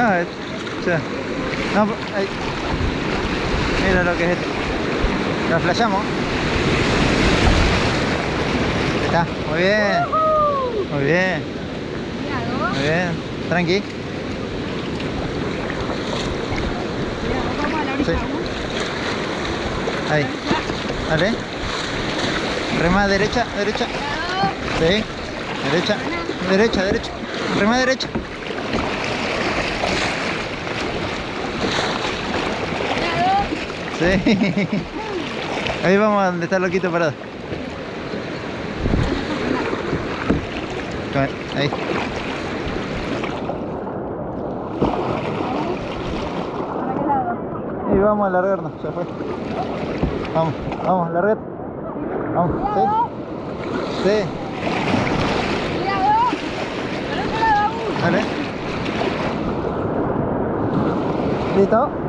Ah, ya. No, ahí. Mira lo que es esto. Lo flashamos. Ahí está, muy bien. Muy bien. Muy bien. Tranqui. Sí. Ahí. Dale. Rema derecha, derecha. Sí. Derecha. Derecha, derecha. Rema derecha. Sí. Ahí vamos a donde está el loquito parado. Ahí. Y vamos a largarnos, ya fue. Vamos, vamos, largate. Vamos, sí. Sí. Dale. ¿Listo?